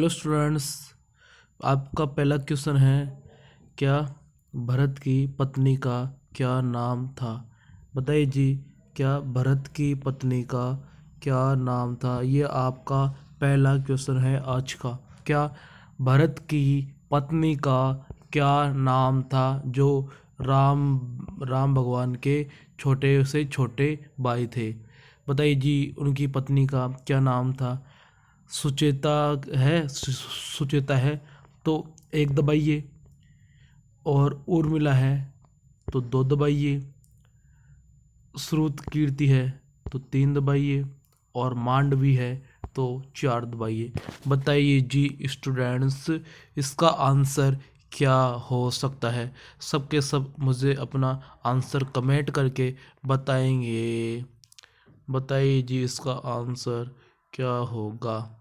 Hello students, आपका पहला question है, क्या भरत की पत्नी का क्या नाम था? बताइए जी, क्या भरत की पत्नी का क्या नाम था? ये आपका पहला क्वेश्चन है आज का। क्या भरत की पत्नी का क्या नाम था जो राम भगवान के छोटे से छोटे भाई थे? बताइए जी, उनकी पत्नी का क्या नाम था? सुचेता सुचेता है तो एक दबाइए, और उर्मिला है तो दो दबाइए, श्रुत कीर्ति है तो तीन दबाइए, और मांडवी है तो चार दबाइए। बताइए जी स्टूडेंट्स, इसका आंसर क्या हो सकता है? सबके सब मुझे अपना आंसर कमेंट करके बताएंगे। बताइए जी, इसका आंसर क्या होगा?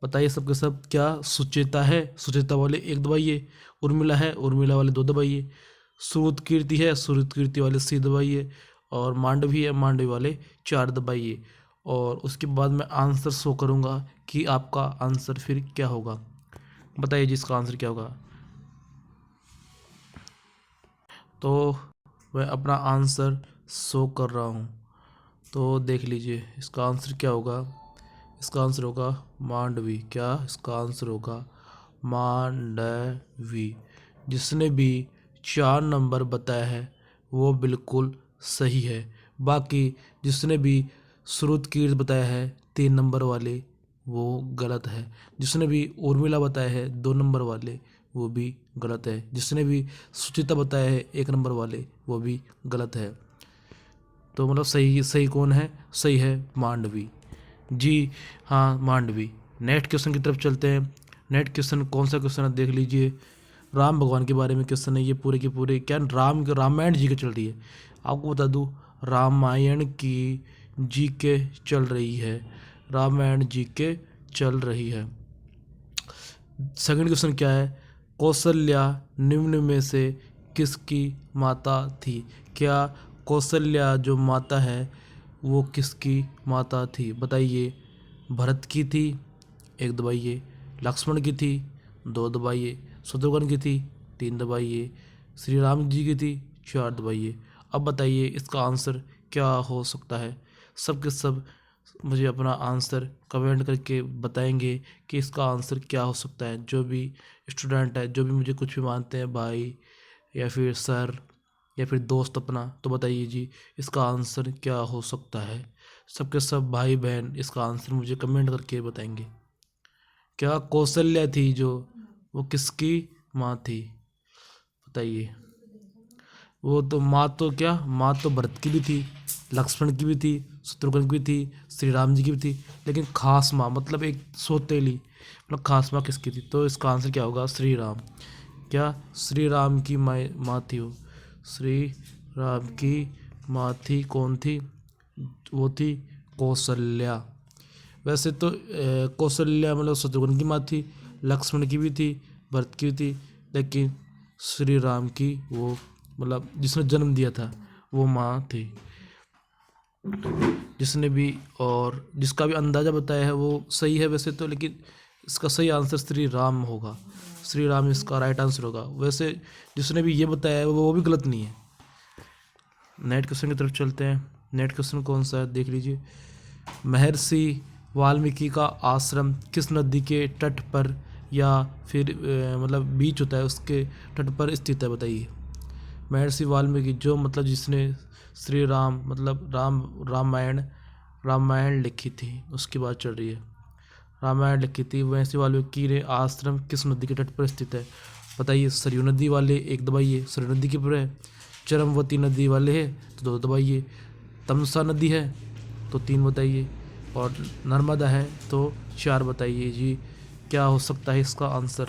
बताइए सबके सब। क्या सुचेता है? सुचेता वाले एक दबाइए। उर्मिला है, उर्मिला वाले दो दबाइए। श्रुत कीर्ति है, श्रुत कीर्ति वाले सी दबाइए, और मांडवी है, मांडवी वाले चार दबाइए। और उसके बाद मैं आंसर शो करूँगा कि आपका आंसर फिर क्या होगा। बताइए जी, इसका आंसर क्या होगा? तो मैं अपना आंसर शो कर रहा हूँ, तो देख लीजिए इसका आंसर क्या होगा। इसका आंसर होगा मांडवी। क्या इसका आंसर होगा? मांडवी। जिसने भी चार नंबर बताया है वो बिल्कुल सही है। बाकी जिसने भी श्रुत कीर्त बताया है तीन नंबर वाले, वो गलत है। जिसने भी उर्मिला बताया है दो नंबर वाले, वो भी गलत है। जिसने भी सुचिता बताया है एक नंबर वाले, वो भी गलत है। तो मतलब सही सही कौन है? सही है मांडवी जी। हाँ, मांडवी। नेक्स्ट क्वेश्चन की तरफ चलते हैं। नेक्स्ट क्वेश्चन कौन सा क्वेश्चन है देख लीजिए। राम भगवान के बारे में क्वेश्चन है ये। पूरे के पूरे क्या रामायण जी के चल रही है। आपको बता दूँ, रामायण की जी के चल रही है। रामायण जी के चल रही है। सेकंड क्वेश्चन क्या है? कौशल्या निम्न में से किसकी माता थी? क्या कौशल्या जो माता है वो किसकी माता थी? बताइए। भरत की थी, एक दबाइए। लक्ष्मण की थी, दो दबाइए। शत्रुघ्न की थी, तीन दबाइए। श्री राम जी की थी, चार दबाइए। अब बताइए इसका आंसर क्या हो सकता है? सब के सब मुझे अपना आंसर कमेंट करके बताएंगे कि इसका आंसर क्या हो सकता है। जो भी स्टूडेंट है, जो भी मुझे कुछ भी मानते हैं, भाई या फिर सर या फिर दोस्त अपना, तो बताइए जी इसका आंसर क्या हो सकता है। सबके सब भाई बहन इसका आंसर मुझे कमेंट करके बताएंगे। क्या कौशल्या थी जो, वो किसकी माँ थी? बताइए। वो तो माँ तो क्या, माँ तो भरत की भी थी, लक्ष्मण की भी थी, शत्रुघ्न की भी थी, श्री राम जी की भी थी। लेकिन खास माँ मतलब एक सौतेली, मतलब खास माँ किसकी थी? तो इसका आंसर क्या होगा? श्री राम। क्या श्री राम की माँ थी वो? श्री राम की माँ थी, कौन थी? वो थी कौशल्या। वैसे तो कौशल्या मतलब शत्रुघ्न की माँ थी, लक्ष्मण की भी थी, भरत की भी थी, लेकिन श्री राम की वो मतलब जिसने जन्म दिया था वो माँ थी। जिसने भी और जिसका भी अंदाज़ा बताया है वो सही है वैसे तो, लेकिन इसका सही आंसर श्री राम होगा। श्री राम इसका राइट आंसर होगा। वैसे जिसने भी ये बताया है वो भी गलत नहीं है। नेक्स्ट क्वेश्चन की तरफ चलते हैं। नेक्स्ट क्वेश्चन कौन सा है देख लीजिए। महर्षि वाल्मीकि का आश्रम किस नदी के तट पर या फिर मतलब बीच होता है उसके तट पर स्थित है? बताइए। महर्षि वाल्मीकि जो मतलब जिसने श्री राम मतलब रामायण लिखी थी, उसकी बात चल रही है। रामायण लिखी थी महर्षि वाल्मीकि ने आश्रम किस नदी के तट पर स्थित है? बताइए। सरयू नदी वाले एक दबाइए, सरयू नदी के ऊपर है। चरमवती नदी वाले है तो दो दबाइए। तमसा नदी है तो तीन बताइए, और नर्मदा है तो चार बताइए जी। क्या हो सकता है इसका आंसर?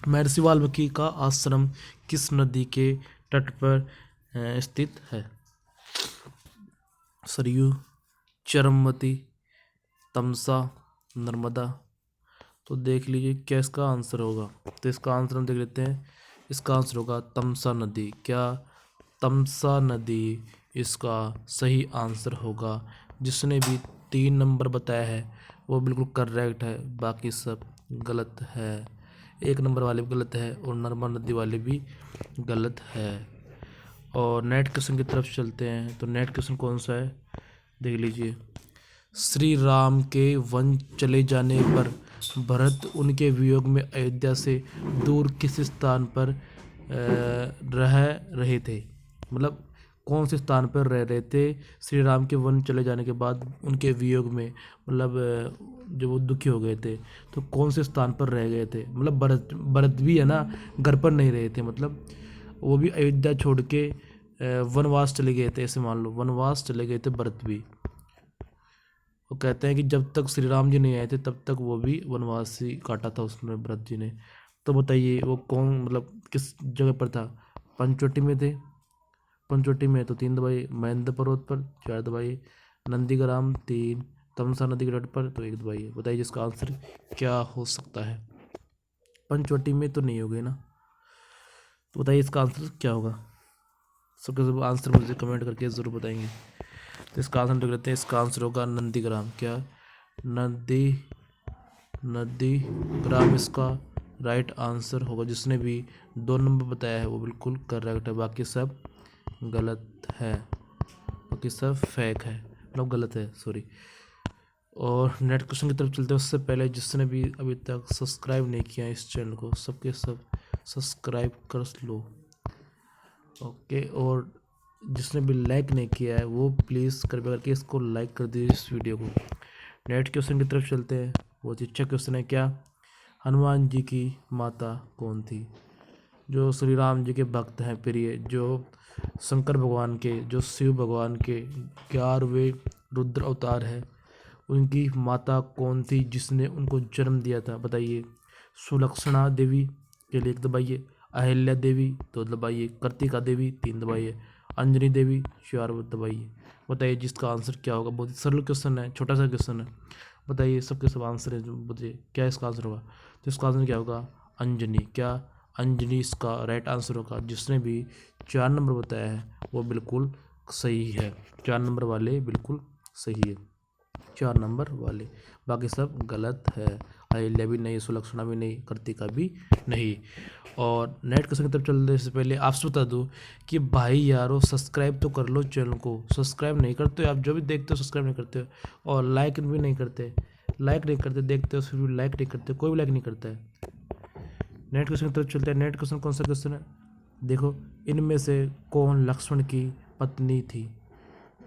महर्षि वाल्मीकि का आश्रम किस नदी के तट पर स्थित है? सरयू, चरमवती, तमसा, नर्मदा। तो देख लीजिए क्या इसका आंसर होगा। तो इसका आंसर हम देख लेते हैं। इसका आंसर होगा तमसा नदी। क्या तमसा नदी इसका सही आंसर होगा? जिसने भी तीन नंबर बताया है वो बिल्कुल करेक्ट है, बाकी सब गलत है। 1 नंबर वाले भी गलत है और नर्मदा नदी वाले भी गलत है। और नेक्स्ट क्वेश्चन की तरफ चलते हैं। तो नेक्स्ट क्वेश्चन कौन सा है देख लीजिए। श्री राम के वन चले जाने पर भरत उनके वियोग में अयोध्या से दूर किस स्थान पर रह रहे थे। मतलब कौन से स्थान पर रह रहे थे श्री राम के वन चले जाने के बाद उनके वियोग में, मतलब जब वो दुखी हो गए थे तो कौन से स्थान पर रह गए थे। मतलब भरत भी है ना, घर पर नहीं रहे थे, मतलब वो भी अयोध्या छोड़ के वनवास चले गए थे। ऐसे मान लो वनवास चले गए थे भरत भी। वो कहते हैं कि जब तक श्री राम जी नहीं आए थे तब तक वो भी वनवास ही काटा था उसने भरत जी ने। तो बताइए वो कौन, मतलब किस जगह पर था। पंचवटी में थे, पंचवटी में तो 3 दबाइए, महेंद्र पर्वत पर 4 दबाइए, नंदीग्राम 3, तमसा नदी के तट पर तो 1 दबाइए। बताइए जिसका आंसर क्या हो सकता है। पंचवटी में तो नहीं हो गए ना, तो बताइए इसका आंसर क्या होगा। सबके सब आंसर मुझे कमेंट करके ज़रूर बताएंगे। तो इसका आंसर देख लेते हैं। इसका आंसर होगा नंदीग्राम। क्या नंदीग्राम इसका राइट आंसर होगा। जिसने भी 2 नंबर बताया है वो बिल्कुल करेक्ट है, बाकी सब गलत है, बाकी सब फेक है, मतलब गलत है, सॉरी। और नेक्स्ट क्वेश्चन की तरफ चलते हैं। उससे पहले जिसने भी अभी तक सब्सक्राइब नहीं किया इस चैनल को, सबके सब सब्सक्राइब कर लो, ओके। और जिसने भी लाइक नहीं किया है वो प्लीज़ कृपया करके इसको लाइक कर दीजिए इस वीडियो को। नेक्स्ट क्वेश्चन की तरफ चलते हैं। बहुत ही अच्छा क्वेश्चन है। क्या हनुमान जी की माता कौन थी। जो श्री राम जी के भक्त हैं प्रिय, जो शंकर भगवान के, जो शिव भगवान के 11वें रुद्र अवतार है, उनकी माता कौन थी जिसने उनको जन्म दिया था। बताइए। सुलक्षणा देवी के लिए 1 दबाइए, अहिल्या देवी 2 दबाइए, कर्तिका देवी 3 दबाइए, अंजनी देवी 4 दबाइए। बताइए जिसका आंसर क्या होगा। बहुत ही सरल क्वेश्चन है, छोटा सा क्वेश्चन है। बताइए सबके सब आंसर है, जो बताइए क्या इसका आंसर होगा। तो इसका आंसर क्या होगा, अंजनी। क्या अंजनी इसका राइट आंसर होगा। जिसने भी 4 नंबर बताया है वो बिल्कुल सही है। 4 नंबर वाले बिल्कुल सही है, 4 नंबर वाले, बाकी सब गलत है। अहिल्या भी नहीं, सुलक्षणा भी नहीं, कर्तिका भी नहीं। और नेक्स्ट क्वेश्चन की तरफ चलने से पहले आपसे बता दूं कि भाई यारो सब्सक्राइब तो कर लो चैनल को। सब्सक्राइब नहीं करते हो आप, जो भी देखते हो सब्सक्राइब नहीं करते हो, और लाइक भी नहीं करते, देखते हो फिर भी लाइक नहीं करते, कोई भी लाइक नहीं करता है। नेक्स्ट क्वेश्चन की तरफ चलते हैं। नेक्स्ट क्वेश्चन कौन सा क्वेश्चन है देखो। इनमें से कौन लक्ष्मण की पत्नी थी।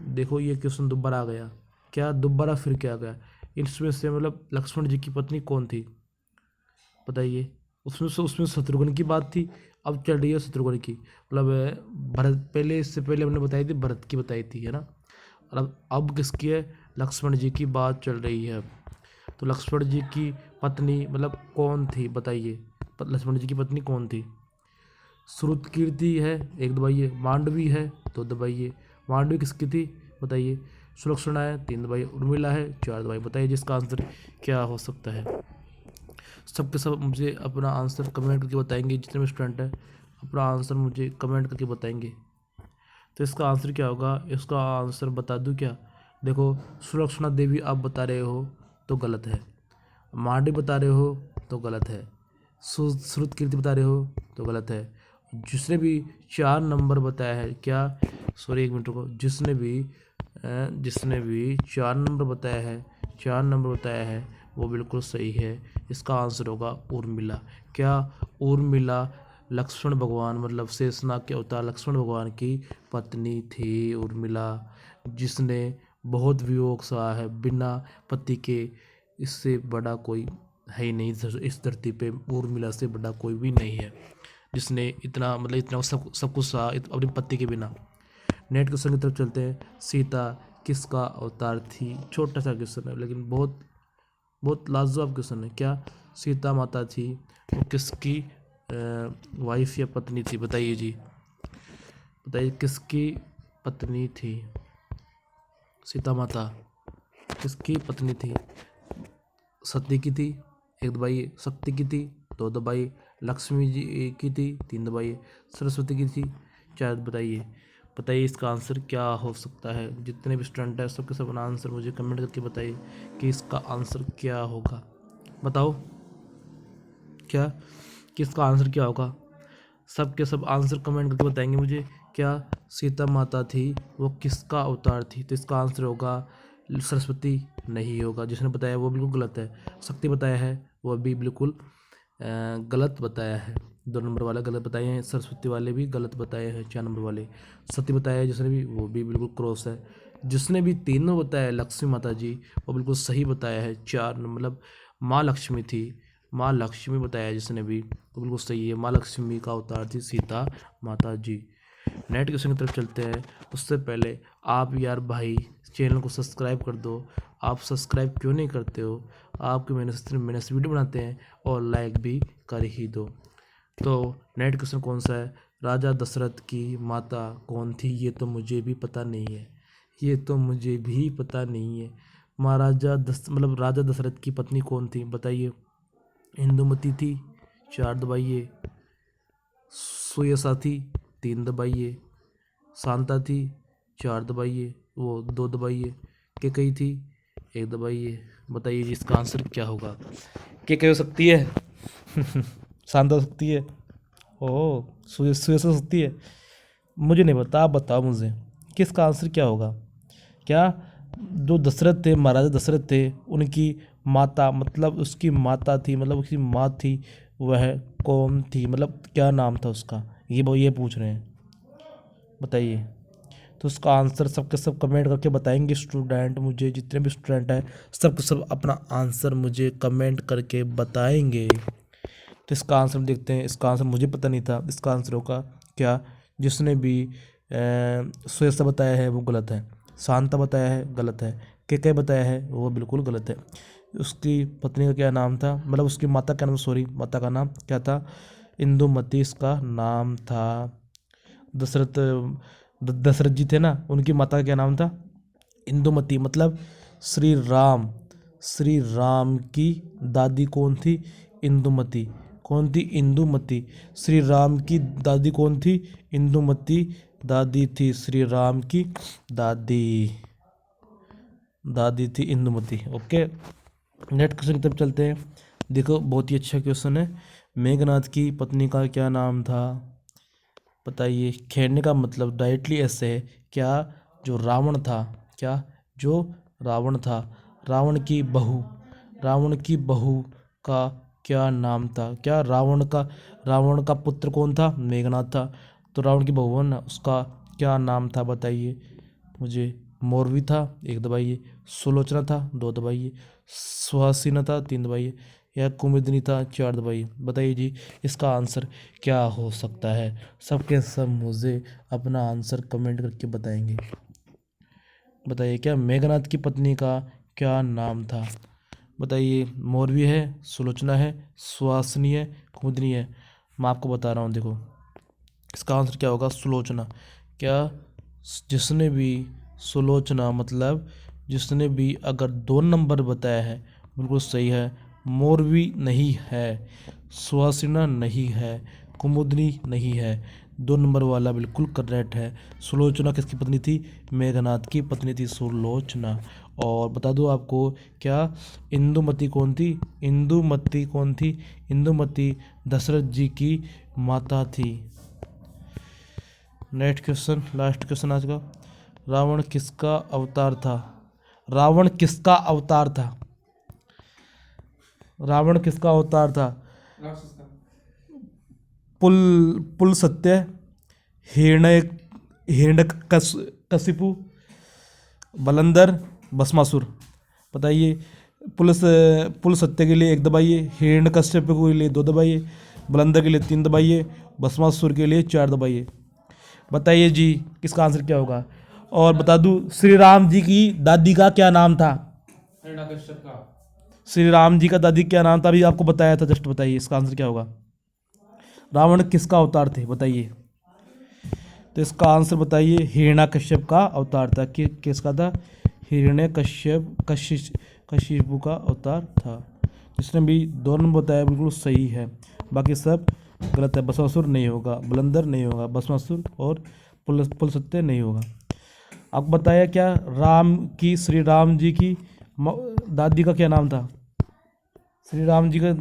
देखो ये क्वेश्चन दोबारा आ गया। क्या दोबारा फिर क्या आ गया। इसमें से मतलब लक्ष्मण जी की पत्नी कौन थी बताइए। उसमें शत्रुघ्न की बात थी, अब चल रही है शत्रुघ्न की, मतलब भरत, पहले इससे पहले हमने बताई थी भरत की बताई थी, है ना। और अब किसकी है, लक्ष्मण जी की बात चल रही है। तो लक्ष्मण जी की पत्नी मतलब कौन थी बताइए। लक्ष्मण जी की पत्नी कौन थी। श्रुतकीर्ति है 1 दबाइए, मांडवी है 2 दबाइए, मांडवी किसकी थी बताइए। सुलक्षणा है 3 दबाइए, उर्मिला है 4 दबाइए। बताइए जिसका आंसर क्या हो सकता है। सबके सब मुझे अपना आंसर कमेंट करके बताएंगे। जितने भी स्टूडेंट हैं अपना आंसर मुझे कमेंट करके बताएंगे। तो इसका आंसर क्या होगा। इसका आंसर बता दूं क्या। देखो सुलक्षणा देवी आप बता रहे हो तो गलत है, मांडवी बता रहे हो तो गलत है, श्रुतकीर्ति बता रहे हो तो गलत है। जिसने भी 4 नंबर बताया है, क्या सॉरी 1 मिनट रुको, जिसने भी 4 नंबर बताया है, 4 नंबर बताया है वो बिल्कुल सही है। इसका आंसर होगा उर्मिला। क्या उर्मिला लक्ष्मण भगवान मतलब शेषनाग के अवतार लक्ष्मण भगवान की पत्नी थी उर्मिला, जिसने बहुत वियोग सहा है बिना पति के। इससे बड़ा कोई है ही नहीं इस धरती पे, उर्मिला से बड़ा कोई भी नहीं है जिसने इतना मतलब इतना सब कुछ सहा अपने पति के बिना। नेक्स्ट क्वेश्चन की तरफ चलते हैं। सीता किसका अवतार थी। छोटा सा क्वेश्चन है लेकिन बहुत बहुत लाजवाब क्वेश्चन है। क्या सीता माता थी वो किसकी वाइफ या पत्नी थी बताइए जी। बताइए किसकी पत्नी थी। सीता माता किसकी पत्नी थी। सती की थी 1 दबाइए, शक्ति की थी 2 दबाइए, लक्ष्मी जी की थी 3 दबाइए, सरस्वती की थी 4 बताइए। बताइए इसका आंसर क्या हो सकता है। जितने भी स्टूडेंट हैं सबके सब अपना आंसर मुझे कमेंट करके बताइए कि इसका आंसर क्या होगा। बताओ क्या कि इसका आंसर क्या होगा। सब के सब आंसर कमेंट करके बताएंगे मुझे। क्या सीता माता थी वो किसका अवतार थी। तो इसका आंसर होगा सरस्वती नहीं होगा। जिसने बताया वो बिल्कुल गलत है। शक्ति बताया है वो भी बिल्कुल गलत बताया है। 2 नंबर वाला गलत बताए हैं। सरस्वती वाले भी गलत बताए हैं। 4 नंबर वाले सत्य बताया है जिसने भी, वो भी बिल्कुल क्रॉस है। जिसने भी तीनों बताया लक्ष्मी माता जी वो बिल्कुल सही बताया है। 4 मतलब माँ लक्ष्मी थी, माँ लक्ष्मी बताया जिसने भी, वो बिल्कुल सही है। माँ लक्ष्मी का अवतार थी सीता माता जी। नेक्स्ट क्वेश्चन की तरफ चलते हैं। उससे पहले आप यार भाई चैनल को सब्सक्राइब कर दो। आप सब्सक्राइब क्यों नहीं करते हो। आपकी मेहनत से वीडियो बनाते हैं और लाइक भी कर ही दो। तो नेक्स्ट क्वेश्चन कौन सा है। राजा दशरथ की माता कौन थी। ये तो मुझे भी पता नहीं है, ये तो मुझे भी पता नहीं है। महाराजा मतलब राजा दशरथ की पत्नी कौन थी बताइए। इंदुमती थी, 4 दबाइए। सुयसा थी, 3 दबाइए। शांता थी, 4 दबाइए, वो 2 दबाइए। केकई थी, 1 दबाइए। बताइए जी इसका आंसर क्या होगा। केकई हो सकती है शांता हो सकती है, ओह सुयसा हो सकती है। मुझे नहीं पता, आप बताओ मुझे कि इसका आंसर क्या होगा। क्या जो दशरथ थे, महाराजा दशरथ थे, उनकी माता मतलब उसकी माता थी, मतलब उसकी माँ थी, वह कौन थी, मतलब क्या नाम था उसका, ये पूछ रहे हैं। बताइए। तो उसका आंसर सबके सब कमेंट करके बताएंगे स्टूडेंट मुझे। जितने भी स्टूडेंट हैं सबके सब अपना आंसर मुझे कमेंट करके बताएंगे। तो इसका आंसर देखते हैं। इसका आंसर मुझे पता नहीं था। इसका आंसर होगा क्या, जिसने भी सुयसा बताया है वो गलत है। शांता बताया है गलत है। केके बताया है वो बिल्कुल गलत है। उसकी पत्नी का क्या नाम था, मतलब उसकी माता का नाम, सॉरी माता का नाम क्या था, इंदुमती इसका नाम था। दशरथ दशरथ जी थे ना, उनकी माता का क्या नाम था, इंदुमती। मतलब श्री राम, श्री राम की दादी कौन थी, इंदुमती। कौन थी, इंदुमती। श्री राम की दादी कौन थी, इंदुमती दादी थी श्री राम की दादी, दादी थी इंदुमती। ओके नेक्स्ट क्वेश्चन की तरफ चलते हैं। देखो बहुत ही अच्छा क्वेश्चन है। मेघनाथ की पत्नी का क्या नाम था बताइए। खेलने का मतलब डायरेक्टली ऐसे है। क्या जो रावण था, क्या जो रावण था, रावण की बहू का क्या नाम था। क्या रावण का पुत्र कौन था, मेघनाथ था। तो रावण की बहू ना, उसका क्या नाम था बताइए मुझे। मोरवी था, 1 दबाइए। सुलोचना था, 2 दबाइए। सुहासिना था, 3 दबाइए। या कुमुदिनी था, 4 दबाइए। बताइए जी इसका आंसर क्या हो सकता है। सबके सब मुझे अपना आंसर कमेंट करके बताएंगे। बताइए क्या मेघनाथ की पत्नी का क्या नाम था। बताइए मोरवी है, सुलोचना है, सुहासिनी है, कुमुदिनी है। मैं आपको बता रहा हूँ देखो इसका आंसर क्या होगा, सुलोचना। क्या जिसने भी सुलोचना मतलब जिसने भी अगर 2 नंबर बताया है बिल्कुल सही है। मोरवी नहीं है, सुहासिना नहीं है, कुमुदनी नहीं है। 2 नंबर वाला बिल्कुल करेक्ट है। सुलोचना किसकी पत्नी थी, मेघनाथ की पत्नी थी सुलोचना। और बता दूं आपको क्या इंदुमती कौन थी, इंदुमती कौन थी, इंदुमती दशरथ जी की माता थी। नेक्स्ट क्वेश्चन, लास्ट क्वेश्चन आज का। रावण किसका अवतार था, रावण किसका अवतार था, रावण किसका अवतार था। पुल पुल सत्य, हिरण्य हिरण्यकशिपु, बलंदर, भस्मासुर। बताइए। पुल सत्य के लिए 1 दबाइए, हिरण्यकश्यप के लिए 2 दबाइए, बलंदर के लिए 3 दबाइए, भस्मासुर के लिए 4 दबाइए। बताइए जी किसका आंसर क्या होगा। और बता दूं श्री राम जी की दादी का क्या नाम था, श्री राम जी का दादी क्या नाम था, अभी आपको बताया था जस्ट। बताइए इसका आंसर क्या होगा। रावण किसका अवतार थे बताइए। तो इसका आंसर बताइए हिरण्यकश्यप का अवतार था। कि किसका था, हिरण्यकश्यप कशिपु का अवतार था। जिसने भी 2 नंबर बताया बिल्कुल सही है, बाकी सब गलत है। भस्मासुर नहीं होगा, बलंदर नहीं होगा, भस्मासुर और पुल सत्य नहीं होगा। आपको बताया क्या श्री राम जी की दादी का क्या नाम था? श्री राम जी का,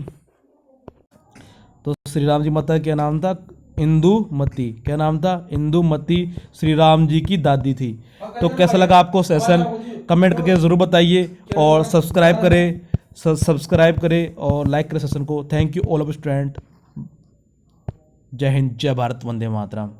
तो श्री राम जी माता का क्या नाम था? इंदुमती। क्या नाम था? इंदुमती श्री राम जी की दादी थी। तो कैसा लगा आपको सेशन? कमेंट करके ज़रूर बताइए और सब्सक्राइब करें और लाइक करें सेशन को। Thank you all of student. जय हिंद, जय भारत, वंदे मातरम।